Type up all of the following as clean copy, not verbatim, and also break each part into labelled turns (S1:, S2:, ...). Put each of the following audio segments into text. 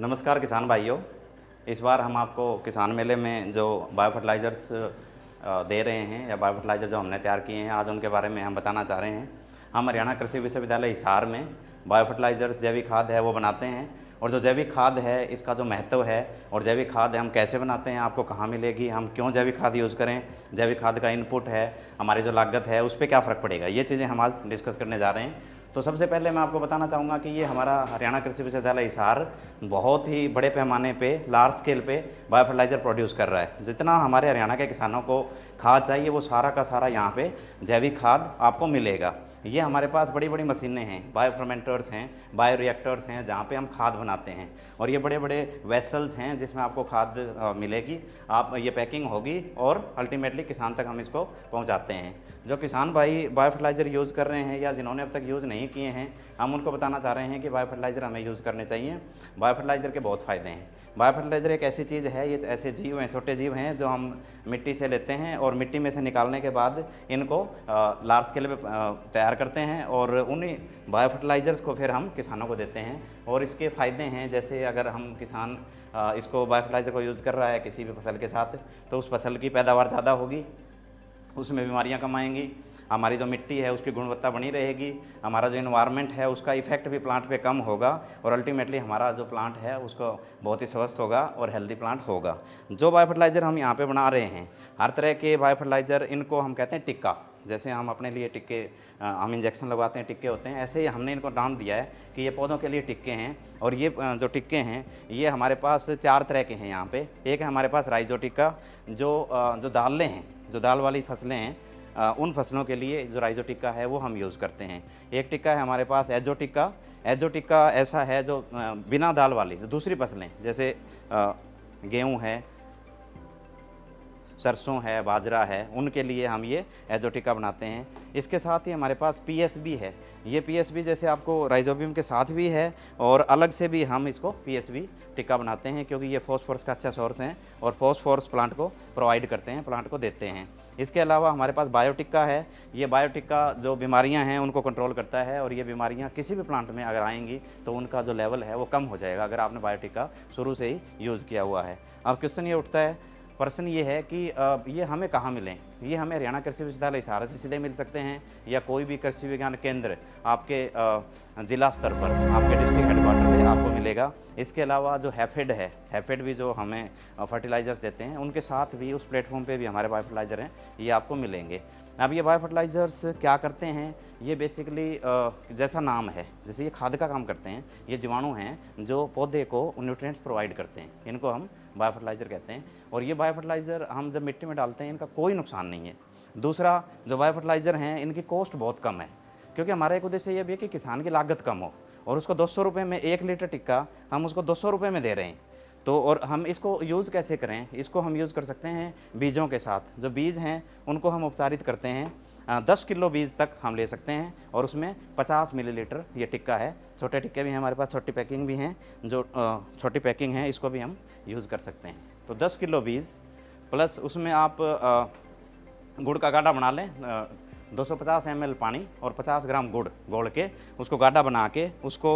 S1: नमस्कार किसान भाइयों। इस बार हम आपको किसान मेले में जो बायो फर्टिलाइज़र्स दे रहे हैं या बायो फर्टिलाइज़र जो हमने तैयार किए हैं, आज उनके बारे में हम बताना चाह रहे हैं। हम हरियाणा कृषि विश्वविद्यालय हिसार में बायो फर्टिलाइज़र्स जैविक खाद है वो बनाते हैं। और जो जैविक खाद है इसका जो महत्व है और जैविक खाद हम कैसे बनाते हैं, आपको कहाँ मिलेगी, हम क्यों जैविक खाद यूज़ करें, जैविक खाद का इनपुट है, हमारी जो लागत है उस पर क्या फ़र्क पड़ेगा, ये चीज़ें हम आज डिस्कस करने जा रहे हैं। तो सबसे पहले मैं आपको बताना चाहूँगा कि ये हमारा हरियाणा कृषि विश्वविद्यालय हिसार बहुत ही बड़े पैमाने पे, लार्ज स्केल पे बायो फर्टिलाइज़र प्रोड्यूस कर रहा है। जितना हमारे हरियाणा के किसानों को खाद चाहिए वो सारा का सारा यहाँ पे जैविक खाद आपको मिलेगा। ये हमारे पास बड़ी बड़ी मशीनें हैं, बायो फर्मेंटर्स हैं, बायो रिएक्टर्स हैं, जहाँ पे हम खाद बनाते हैं। और ये बड़े बड़े वेसल्स हैं जिसमें आपको खाद मिलेगी, आप ये पैकिंग होगी और अल्टीमेटली किसान तक हम इसको पहुँचाते हैं। जो किसान भाई बायो फर्टिलाइज़र यूज़ कर रहे हैं या जिन्होंने अब तक यूज़ नहीं किए हैं, हम उनको बताना चाह रहे हैं कि बायो फर्टिलाइज़र हमें यूज़ करने चाहिए। बायो फर्टिलाइज़र के बहुत फ़ायदे हैं। बायो फर्टिलाइज़र एक ऐसी चीज़ है, ये ऐसे जीव हैं, छोटे जीव हैं जो हम मिट्टी से लेते हैं और मिट्टी में से निकालने के बाद इनको लार्ज स्केल पे तैयार करते हैं और उन्हीं बायो फर्टिलाइज़र्स को फिर हम किसानों को देते हैं। और इसके फ़ायदे हैं, जैसे अगर हम किसान इसको बायो फर्टिलाइज़र को यूज़ कर रहा है किसी भी फसल के साथ, तो उस फसल की पैदावार ज़्यादा होगी, उसमें बीमारियां कम आएंगी, हमारी जो मिट्टी है उसकी गुणवत्ता बनी रहेगी, हमारा जो इन्वायरमेंट है उसका इफेक्ट भी प्लांट पे कम होगा और अल्टीमेटली हमारा जो प्लांट है उसको बहुत ही स्वस्थ होगा और हेल्दी प्लांट होगा। जो बायो फर्टिलाइज़र हम यहाँ पे बना रहे हैं, हर तरह के बायो फर्टिलाइज़र, इनको हम कहते हैं टिक्का। जैसे हम अपने लिए टिक्के, हम इंजेक्शन लगवाते हैं, टिक्के होते हैं, ऐसे ही हमने इनको नाम दिया है कि ये पौधों के लिए टिक्के हैं। और ये जो टिक्के हैं ये हमारे पास 4 तरह के हैं यहाँ पे। एक है हमारे पास राइजो टिक्का, जो दालें हैं, जो दाल वाली फसलें हैं, उन फसलों के लिए जो राइजो टिक्का है वो हम यूज़ करते हैं। एक टिक्का है हमारे पास एजो टिक्का। एजो टिक्का ऐसा है जो बिना दाल वाली जो दूसरी फसलें, जैसे गेहूँ है, सरसों है, बाजरा है, उनके लिए हम ये एजो टिक्का बनाते हैं। इसके साथ ही हमारे पास पीएसबी है। ये पीएसबी जैसे आपको राइजोबियम के साथ भी है और अलग से भी हम इसको पीएसबी टिक्का बनाते हैं, क्योंकि ये फॉस्फोरस का अच्छा सोर्स है और फॉस्फोरस प्लांट को प्रोवाइड करते हैं, प्लांट को देते हैं। इसके अलावा हमारे पास बायो टिक्का है। ये बायो टिक्का जो बीमारियां हैं उनको कंट्रोल करता है और ये बीमारियां किसी भी प्लांट में अगर आएंगी तो उनका जो लेवल है वो कम हो जाएगा, अगर आपने बायो टिक्का शुरू से ही यूज़ किया हुआ है। अब क्वेश्चन ये उठता है, प्रश्न ये है कि ये हमें कहाँ मिलें। ये हमें हरियाणा कृषि विश्वविद्यालय हिसार से सीधे मिल सकते हैं या कोई भी कृषि विज्ञान केंद्र आपके जिला स्तर पर, आपके डिस्ट्रिक्ट हेडक्वार्टर पे आपको मिलेगा। इसके अलावा जो हैफेड है, हैफेड भी जो हमें फर्टिलाइज़र्स देते हैं, उनके साथ भी उस प्लेटफॉर्म पे भी हमारे बायो फर्टिलाइज़र हैं, ये आपको मिलेंगे। अब ये बायो फर्टिलाइज़र्स क्या करते हैं, ये बेसिकली जैसा नाम है, जैसे ये खाद का काम करते हैं, ये जीवाणु हैं जो पौधे को न्यूट्रिएंट्स प्रोवाइड करते हैं, इनको हम बायो फर्टिलाइज़र कहते हैं। और ये बायो फर्टिलाइज़र हम जब मिट्टी में डालते हैं इनका कोई नुकसान नहीं है। दूसरा, जो बायो फर्टिलाइज़र हैं इनकी कॉस्ट बहुत कम है, क्योंकि हमारा एक उद्देश्य ये भी है कि किसान की लागत कम हो और उसको 200 रुपये में 1 लीटर टिक्का हम उसको 200 रुपये में दे रहे हैं। तो और हम इसको यूज़ कैसे करें, इसको हम यूज़ कर सकते हैं बीजों के साथ। जो बीज हैं उनको हम उपचारित करते हैं, 10 किलो बीज तक हम ले सकते हैं और उसमें 50 मिलीलीटर ये टिक्का है। छोटे टिक्के भी हैं हमारे पास, छोटी पैकिंग भी हैं, जो छोटी पैकिंग है इसको भी हम यूज़ कर सकते हैं। तो 10 किलो बीज प्लस उसमें आप गुड़ का गाढ़ा बना लें, 250 ml पानी और 50 ग्राम गुड़ घोल के उसको गाढ़ा बना के उसको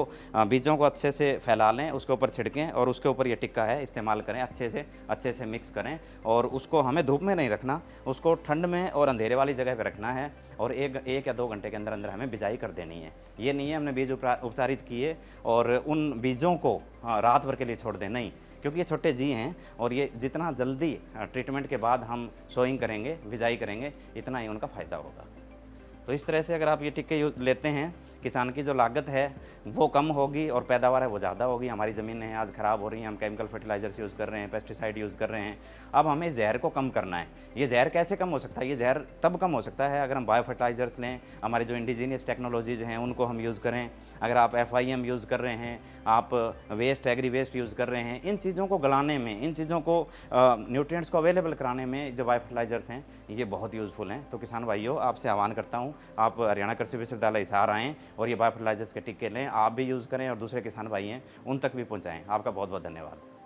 S1: बीजों को अच्छे से फैला लें, उसके ऊपर छिड़कें और उसके ऊपर ये टिक्का है इस्तेमाल करें, अच्छे से मिक्स करें। और उसको हमें धूप में नहीं रखना, उसको ठंड में और अंधेरे वाली जगह पे रखना है और एक या 2 घंटे के अंदर अंदर हमें बिजाई कर देनी है। ये नहीं है हमने बीज उपचारित किए और उन बीजों को रात भर के लिए छोड़ दें, नहीं, क्योंकि ये छोटे जी हैं और ये जितना जल्दी ट्रीटमेंट के बाद हम सोइंग करेंगे, बिजाई करेंगे, इतना ही उनका फ़ायदा होगा। तो इस तरह से अगर आप ये टिक्के लेते हैं, किसान की जो लागत है वो कम होगी और पैदावार है वो ज़्यादा होगी। हमारी ज़मीनें आज ख़राब हो रही हैं, हम केमिकल फर्टिलाइज़र्स यूज़ कर रहे हैं, पेस्टिसाइड यूज़ कर रहे हैं। अब हमें ज़हर को कम करना है। ये ज़हर कैसे कम हो सकता है, ये ज़हर तब कम हो सकता है अगर हम बायो फर्टिलाइज़र्स लें, हमारी जो इंडिजीनियस टेक्नोलॉजीज़ हैं उनको हम यूज़ करें। अगर आप FIM यूज़ कर रहे हैं, आप वेस्ट, एग्री वेस्ट यूज़ कर रहे हैं, इन चीज़ों को गलाने में, इन चीज़ों को न्यूट्रिएंट्स को अवेलेबल कराने में जो बायो फर्टिलाइज़र्स हैं ये बहुत यूज़फुल हैं। तो किसान भाइयों, आपसे आह्वान करता हूँ, आप हरियाणा कृषि विश्वविद्यालय हिसार आएँ और ये बायो फर्टिलाइज़र्स के टिक्के लें, आप भी यूज़ करें और दूसरे किसान भाई हैं उन तक भी पहुँचाएँ। आपका बहुत बहुत धन्यवाद।